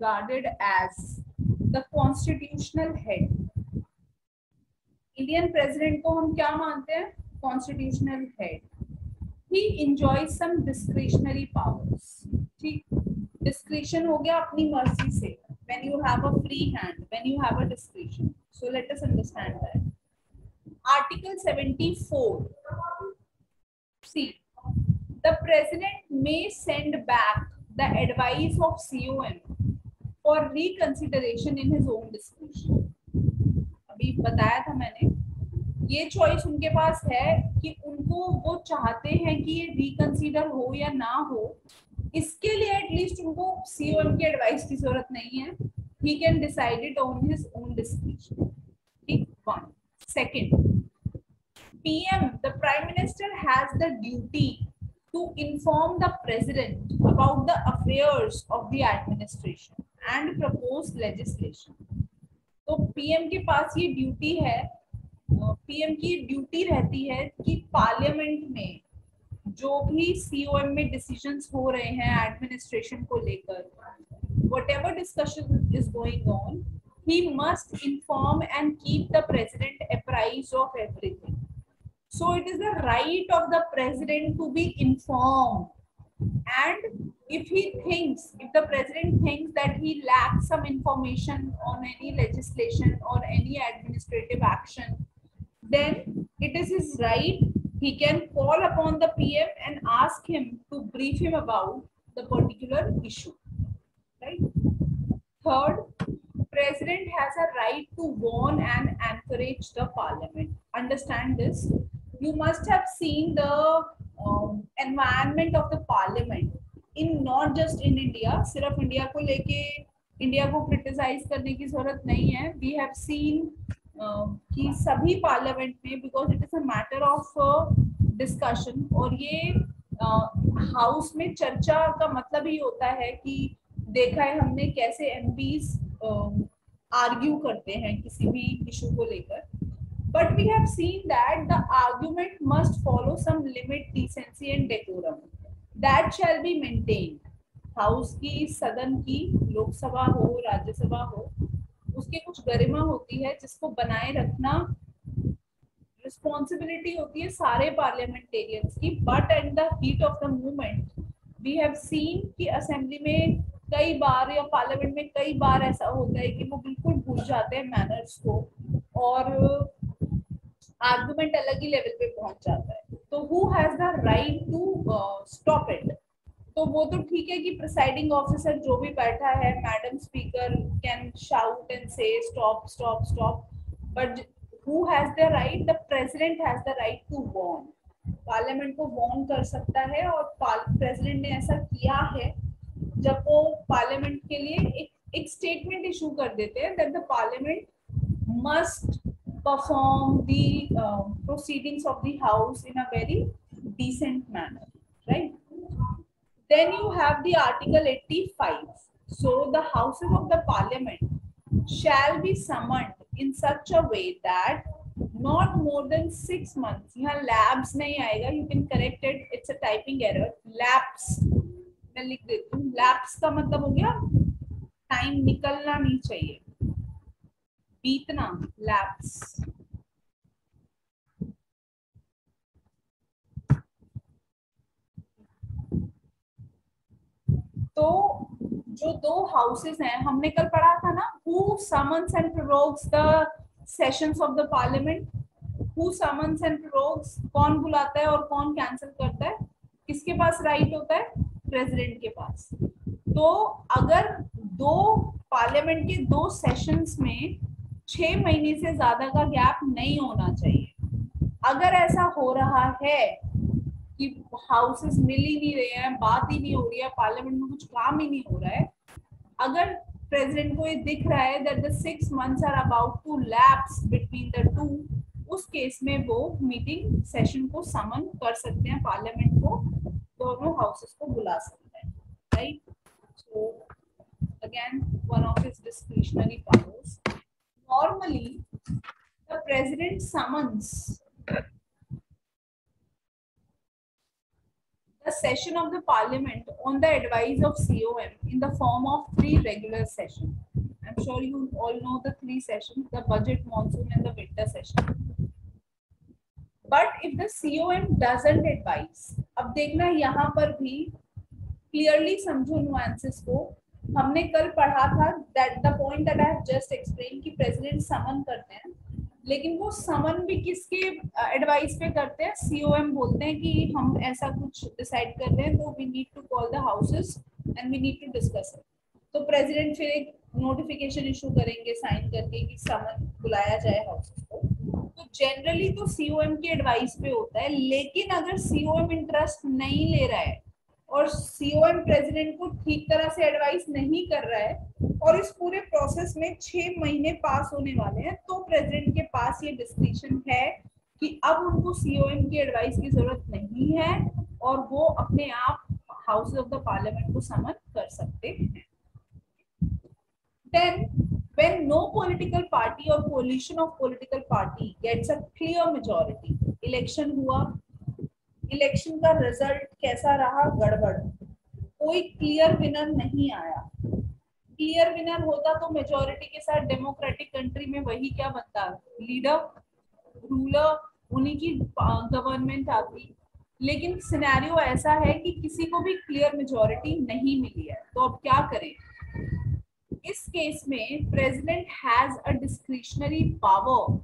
regarded as the constitutional head. Indian president को हम क्या मानते हैं? Constitutional head. He enjoys some discretionary powers. ठीक, डिस्क्रिशन हो गया अपनी मर्जी से. when you have a free hand, when you have a discretion. So let us understand that. Article 74. See, the president may send back the advice of COM for reconsideration in his own discretion. अभी बताया था मैंने, ये choice उनके पास है कि उनको वो चाहते हैं कि ये रिकंसीडर हो या ना हो. इसके लिए एटलीस्ट उनको सीओएम की एडवाइस की जरूरत नहीं है. He can decide it on his own description. ठीक. One. Second, PM, the prime minister has the duty to inform the president about the affairs of the administration and propose legislation. तो PM के पास ये duty है, PM की duty रहती है कि parliament में जो भी सीओएम में डिसीजंस हो रहे हैं एडमिनिस्ट्रेशन को लेकर, whatever discussion is going on, he must inform and keep the president apprised of everything. So it is the right of the president to be informed, and if the president thinks that he lacks some information on any legislation or any administrative action, then it is his right. He can call upon the PM and ask him to brief him about the particular issue. Right? Third, president has a right to warn and encourage the parliament. Understand this. You must have seen the environment of the parliament in not just in India. सिर्फ India को लेके India को criticise करने की जरूरत नहीं है. We have seen कि सभी पार्लियामेंट में, because it is a matter of discussion, और ये हाउस में चर्चा का मतलब ही होता है कि देखा है हमने कैसे MPs आर्ग्यू करते हैं किसी भी इशू को लेकर. But we have seen that the argument must follow some limit, decency and decorum. That shall be maintained. House की, सदन की, लोकसभा हो, राज्यसभा हो, उसकी कुछ गरिमा होती है जिसको बनाए रखना रिस्पॉन्सिबिलिटी होती है सारे पार्लियामेंटेरियंस की. But at the heat of the movement we have seen कि असेंबली में कई बार या पार्लियामेंट में कई बार ऐसा होता है कि वो बिल्कुल भूल जाते हैं मैनर्स को और आर्गुमेंट अलग ही लेवल पे पहुंच जाता है. तो who has the right to stop it? तो वो तो ठीक है कि प्रिसाइडिंग ऑफिसर जो भी बैठा है, madam speaker can shout and say stop stop stop, but who has the right? The president has the right to warn. Parliament को वार्न कर सकता है और प्रेसिडेंट ने ऐसा किया है जब वो पार्लियामेंट के लिए एक स्टेटमेंट इशू कर देते हैं that the parliament must perform the proceedings of the house in a very decent manner, right? Then you have the article 85. So the houses of the parliament shall be summoned in such a way that not more than 6 months. यहाँ lapse नहीं आएगा, you can correct it, it's a typing error. Lapse मैं लिख देती हूँ. lapse का मतलब हो गया टाइम निकलना नहीं चाहिए, बीतना. लैप्स. तो जो दो हाउसेस हैं, हमने कल पढ़ा था ना, who summons and prorogues the sessions of the parliament. Who summons and prorogues, कौन बुलाता है और कौन कैंसिल करता है? किसके पास राइट होता है? प्रेसिडेंट के पास. तो अगर दो पार्लियामेंट के दो सेशंस में 6 महीने से ज्यादा का गैप नहीं होना चाहिए. अगर ऐसा हो रहा है कि हाउसेस मिल ही नहीं रहे हैं, बात ही नहीं हो रही है, पार्लियामेंट में कुछ काम ही नहीं हो रहा है, अगर प्रेसिडेंट को ये दिख रहा है that the 6 months are about to lapse between the two, उस केस में वो मीटिंग सेशन को समन कर सकते हैं, पार्लियामेंट को, दोनों हाउसेस को बुला सकते हैं. Right? So again one of his discretionary powers. Normally, the president summons a session of the parliament on the advice of COM in the form of 3 regular sessions. I'm sure you all know the 3 sessions, the budget, monsoon and the winter session. But if the COM doesn't advise, अब देखना यहाँ पर भी clearly समझो nuances को. हमने कल पढ़ा था that the point that I have just explained कि president समन करते हैं, लेकिन वो समन भी किसके एडवाइस पे करते हैं? COM बोलते हैं कि हम ऐसा कुछ डिसाइड कर रहे हैं तो we need to call the houses and we need to discuss it. तो प्रेसिडेंट फिर एक नोटिफिकेशन इशू करेंगे साइन करके कि समन बुलाया जाए हाउसेस को. तो जनरली तो COM की एडवाइस पे होता है, लेकिन अगर COM इंटरेस्ट नहीं ले रहा है और COM प्रेसिडेंट को ठीक तरह से एडवाइस नहीं कर रहा है और इस पूरे प्रोसेस में 6 महीने पास होने वाले हैं, तो प्रेसिडेंट के पास ये डिस्क्रिप्शन है कि अब उनको COM की एडवाइस की जरूरत नहीं है और वो अपने आप हाउस ऑफ द पार्लियामेंट को समन कर सकते हैं. Then, when no political party or coalition of political party gets a clear majority, election हुआ, इलेक्शन का रिजल्ट कैसा रहा? गड़बड़, कोई क्लियर विनर नहीं आया. क्लियर विनर होता तो मेजोरिटी के साथ डेमोक्रेटिक कंट्री में वही क्या बनता? लीडर, रूलर, उन्हीं की गवर्नमेंट आती. लेकिन सिनेरियो ऐसा है कि किसी को भी क्लियर मेजोरिटी नहीं मिली है, तो अब क्या करें? इस केस में president has a discretionary power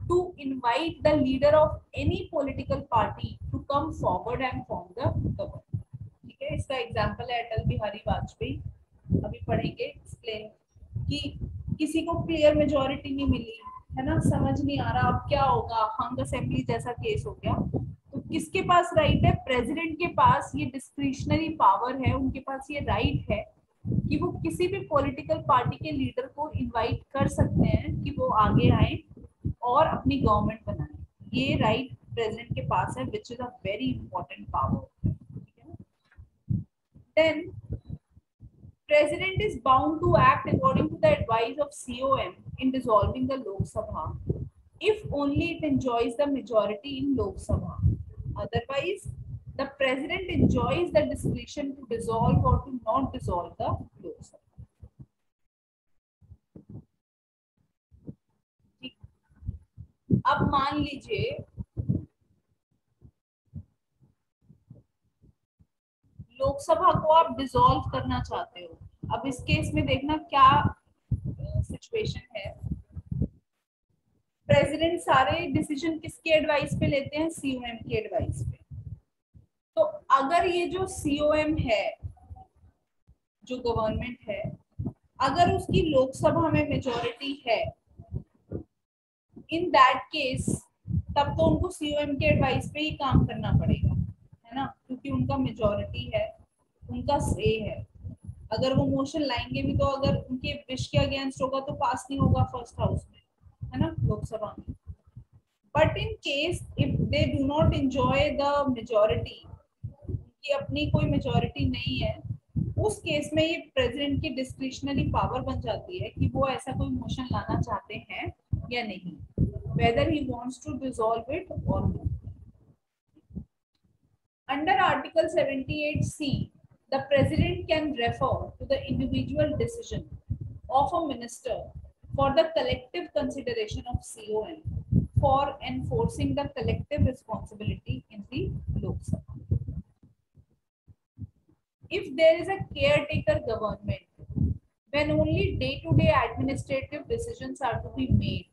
to invite the leader of any political party to come forward and form the government. ठीक है, इसका एग्जांपल है अटल बिहारी वाजपेयी. अभी पढ़ेंगे एक्सप्लेन कि किसी को क्लियर मेजोरिटी नहीं मिली है ना, समझ नहीं आ रहा अब क्या होगा, हंग असेंबली जैसा केस हो गया. तो किसके पास राइट है? प्रेसिडेंट के पास ये डिस्क्रिशनरी पावर है, उनके पास ये राइट है कि वो किसी भी पॉलिटिकल पार्टी के लीडर को इनवाइट कर सकते हैं कि वो आगे आए और अपनी गवर्नमेंट बनाए. ये राइट प्रेसिडेंट के पास है, which is a very important power. Then president is bound to act according to the advice of COM in dissolving the Lok Sabha if only it enjoys the majority in Lok Sabha. Otherwise, the president enjoys the discretion to dissolve or to not dissolve the Lok Sabha. अब मान लीजिए लोकसभा को आप dissolve करना चाहते हो. अब इस केस में देखना क्या सिचुएशन है. प्रेसिडेंट सारे डिसीजन किसके एडवाइस पे लेते हैं? COM की एडवाइस पे. तो अगर ये जो COM है, जो गवर्नमेंट है, अगर उसकी लोकसभा में मेजोरिटी है, इन दैट केस तब तो उनको COM के एडवाइस पे ही काम करना पड़ेगा, है ना, क्योंकि उनका मेजोरिटी है, उनका से है. अगर वो मोशन लाएंगे भी तो अगर उनके विश के अगेंस्ट होगा तो पास नहीं होगा फर्स्ट हाउस में, है ना, लोकसभा में. But in case if they do not enjoy the majority, उनकी अपनी कोई मेजोरिटी नहीं है, उस केस में ये प्रेसिडेंट की डिस्क्रिशनरी पावर बन जाती है कि वो ऐसा कोई मोशन लाना चाहते हैं या नहीं, whether he wants to dissolve it or not. Under Article 78C, the President can refer to the individual decision of a minister for the collective consideration of COM for enforcing the collective responsibility in the Lok Sabha. If there is a caretaker government, when only day-to-day administrative decisions are to be made.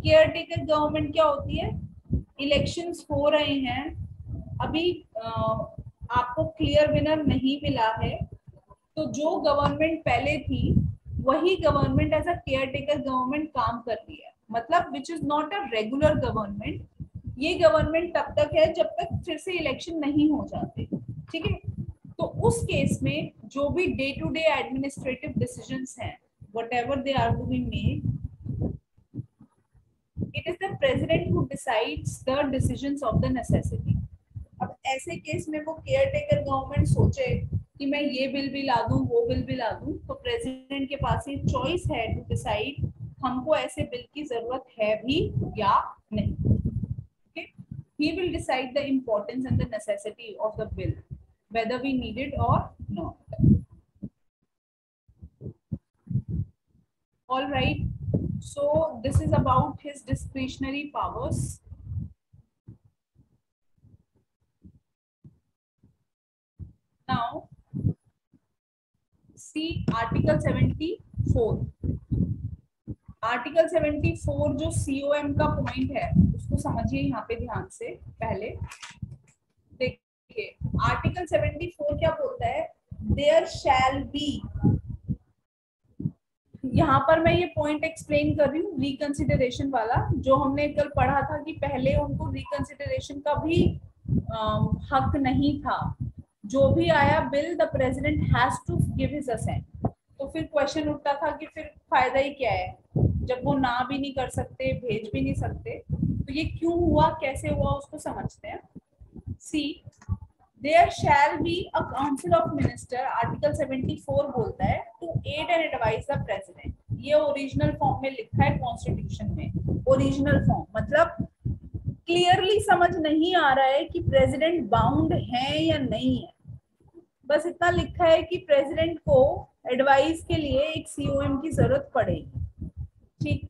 Caretaker government क्या होती है? Elections हो रहे हैं, अभी आपको clear winner नहीं मिला है, तो जो गवर्नमेंट पहले थी वही government as a caretaker government काम कर रही है. मतलब which is not a regular government. ये गवर्नमेंट तब तक है जब तक फिर से इलेक्शन नहीं हो जाते. ठीक है, तो उस केस में जो भी day to day administrative decisions हैं, whatever they are to be made, it is the president who decides the decisions of the necessity. अब ऐसे केस में वो केयरटेकर गवर्नमेंट सोचे कि मैं ये बिल भी ला दूं, वो बिल भी ला दूं, तो प्रेसिडेंट के पास ये चॉइस है टू डिसाइड हमको ऐसे बिल की जरूरत है भी या नहीं. Okay? He will decide the importance and the necessity of the bill. whether we need it or not. All right, so this is about his discretionary powers. Now see article 74. Article 74 जो COM का point है उसको समझिए यहाँ पे ध्यान से। पहले देखिए आर्टिकल 74 क्या बोलता है, देयर शैल बी, यहाँ पर मैं ये पॉइंट एक्सप्लेन कर रही हूँ रिकंसिडरेशन वाला, जो हमने कल पढ़ा था कि पहले उनको रिकंसिडरेशन का भी हक नहीं था। जो भी आया bill the president has to give his assent. तो फिर क्वेश्चन उठता था कि फिर फायदा ही क्या है जब वो ना भी नहीं कर सकते, भेज भी नहीं सकते। तो ये क्यों हुआ, कैसे हुआ, उसको समझते हैं। See there shall be a council of minister, article 74 बोलता है to aid and advise the president. ये ओरिजिनल फॉर्म में लिखा है कॉन्स्टिट्यूशन में। ओरिजिनल फॉर्म मतलब क्लियरली समझ नहीं आ रहा है कि प्रेसिडेंट बाउंड है या नहीं है, बस इतना लिखा है कि प्रेसिडेंट को एडवाइस के लिए एक COM की जरूरत पड़ेगी। ठीक,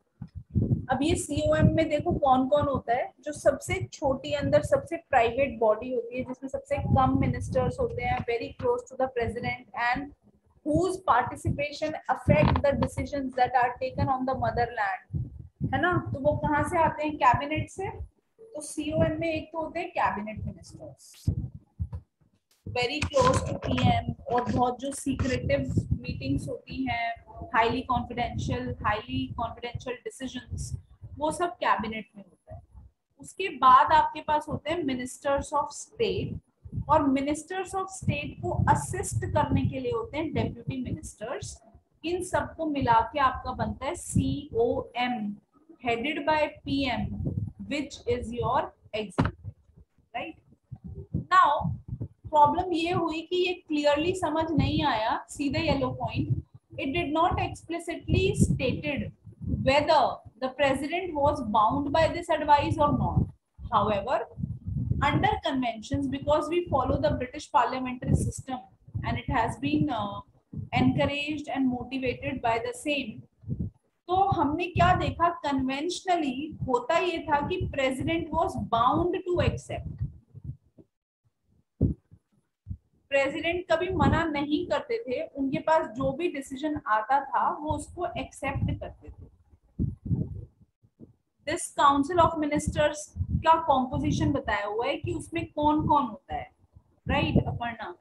अब ये COM में देखो कौन कौन होता है। जो सबसे छोटी अंदर सबसे प्राइवेट बॉडी होती है जिसमें सबसे कम मिनिस्टर्स होते हैं, very close to the president and whose participation affect the decisions that are taken on the motherland, है ना। तो वो कहाँ से आते हैं, कैबिनेट से। तो COM में एक तो होते हैं cabinet ministers, very close to PM, और बहुत जो सीक्रेटिव मीटिंग्स होती हैं, हाईली कॉन्फिडेंशियल डिसीजंस, वो सब कैबिनेट में होता है। उसके बाद आपके पास होते हैं मिनिस्टर्स ऑफ स्टेट, और मिनिस्टर्स ऑफ स्टेट को असिस्ट करने के लिए होते हैं डेप्यूटी मिनिस्टर्स। इन सबको मिला के आपका बनता है COM, headed by PM, which is your executive, right. Now problem ये हुई कि ये क्लियरली समझ नहीं आया, सीधे yellow point, it did not explicitly stated whether the president was bound by this advice or not. However, under conventions, because we follow the British parliamentary system and it has been encouraged and motivated by the same, तो हमने क्या देखा, conventionally होता ये था कि president was bound to accept. President कभी मना नहीं करते थे, उनके पास जो भी डिसीजन आता था वो उसको एक्सेप्ट करते थे। दिस काउंसिल ऑफ मिनिस्टर्स का कॉम्पोजिशन बताया हुआ है कि उसमें कौन कौन होता है, right Aparna.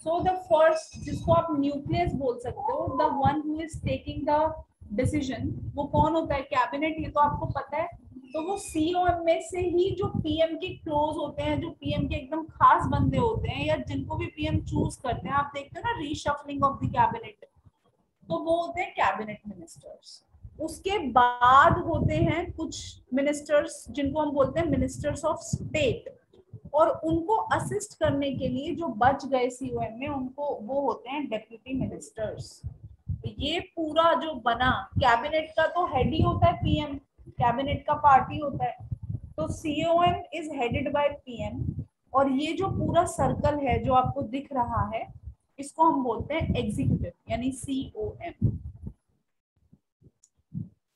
So the first, जिसको आप न्यूक्लियस बोल सकते हो, the one who is taking the decision, वो कौन होता है, कैबिनेट। ये तो आपको पता है। तो वो COM में से ही जो PM के क्लोज होते हैं, जो PM के एकदम खास बंदे होते हैं, या जिनको भी PM चूज करते हैं, आप देखते हो ना रीशफलिंग ऑफ द कैबिनेट, तो वो होते हैं कैबिनेट मिनिस्टर्स। उसके बाद होते हैं कुछ मिनिस्टर्स जिनको हम बोलते हैं मिनिस्टर्स ऑफ स्टेट, और उनको असिस्ट करने के लिए जो बच गए COM में, उनको वो होते हैं डेप्यूटी मिनिस्टर्स। ये पूरा जो बना, कैबिनेट का तो हेड ही होता है PM, कैबिनेट का पार्टी होता है। तो COM is headed by PM, और ये जो पूरा सर्कल है जो आपको दिख रहा है, इसको हम बोलते हैं एग्जीक्यूटिव, यानी COM।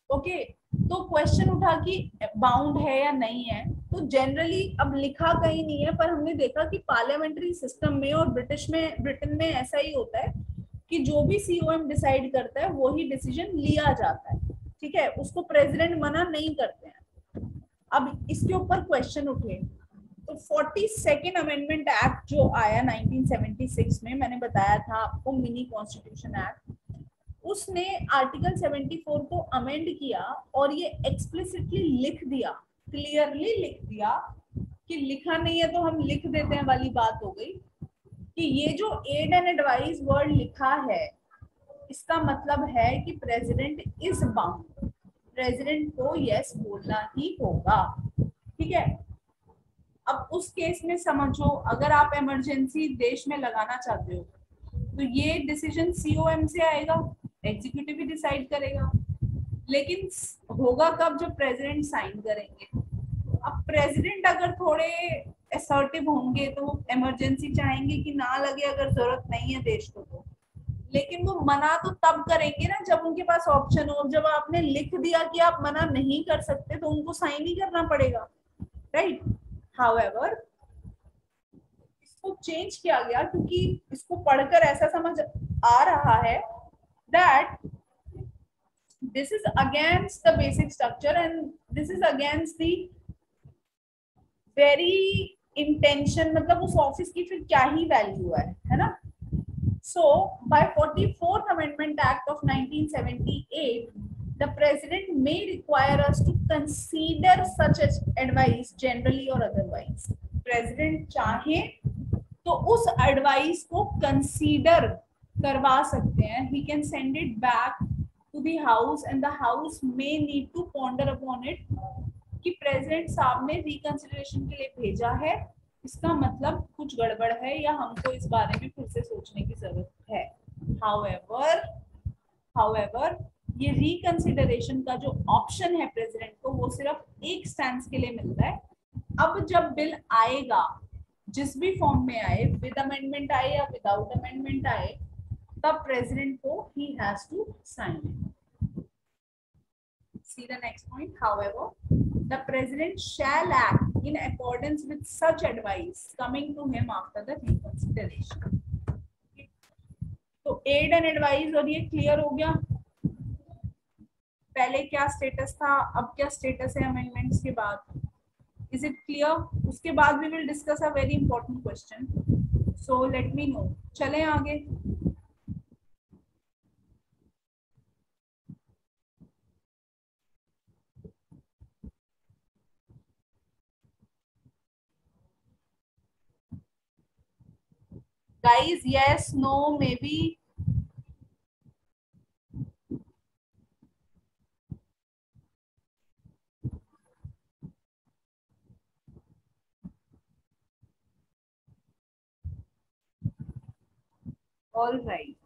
ओके, तो क्वेश्चन उठा कि बाउंड है या नहीं है। तो जनरली अब लिखा कहीं नहीं है, पर हमने देखा कि पार्लियामेंट्री सिस्टम में और ब्रिटेन में ऐसा ही होता है कि जो भी COM डिसाइड करता है वही डिसीजन लिया जाता है, ठीक है, उसको प्रेसिडेंट मना नहीं करते हैं। अब इसके ऊपर क्वेश्चन उठे, तो 42nd अमेंडमेंट एक्ट जो आया 1976 में, मैंने बताया था आपको, मिनी कॉन्स्टिट्यूशन एक्ट, उसने आर्टिकल 74 को अमेंड किया और ये एक्सप्लिसिटली लिख दिया, क्लियरली लिख दिया, कि लिखा नहीं है तो हम लिख देते हैं वाली बात हो गई, कि ये जो एड एंड एडवाइस वर्ड लिखा है, इसका मतलब है कि प्रेसिडेंट इज बाउंड, प्रेसिडेंट को यस बोलना ही होगा, ठीक है। अब उस केस में समझो, अगर आप इमरजेंसी देश में लगाना चाहते हो तो ये डिसीजन COM से आएगा, एग्जीक्यूटिव ही डिसाइड करेगा, लेकिन होगा कब, जब प्रेसिडेंट साइन करेंगे। अब प्रेसिडेंट अगर थोड़े असर्टिव होंगे तो वो इमरजेंसी चाहेंगे कि ना लगे अगर जरूरत नहीं है देश को तो, लेकिन वो मना तो तब करेंगे ना जब उनके पास ऑप्शन हो। जब आपने लिख दिया कि आप मना नहीं कर सकते तो उनको साइन ही करना पड़ेगा, राइट। हाउएवर इसको चेंज किया गया क्योंकि इसको पढ़कर ऐसा समझ आ रहा है that this is against the basic structure and this is against the very intention, मतलब उस ऑफिस की फिर क्या ही वैल्यू है ना। So by 44th Amendment Act of 1978, the President may require us to consider such as advice generally or otherwise. President चाहे तो उस एडवाइस को कंसीडर करवा सकते हैं। He can send it back to the house and the house may need to ponder upon it कि president साहब ने रिकंसिडरेशन के लिए भेजा है, इसका मतलब कुछ गड़बड़ है या हमको इस बारे में फिर से सोचने की जरूरत है। हाउएवर ये रिकंसिडरेशन का जो ऑप्शन है प्रेसिडेंट को वो सिर्फ एक स्टैंस के लिए मिलता है। अब जब बिल आएगा जिस भी फॉर्म में आए, विद अमेंडमेंट आए या विदाउट अमेंडमेंट आए, तब प्रेसिडेंट को ही has to sign it. See the next point. However, the president shall act in accordance with such advice coming to him after the reconsideration. तो aid and advice और ये clear हो गया। पहले क्या स्टेटस था, अब क्या स्टेटस है अमेंडमेंट्स के बाद, इज इट क्लियर? उसके बाद we will discuss a very important question. So let me know. चलें आगे। Guys, yes, no, maybe. All right.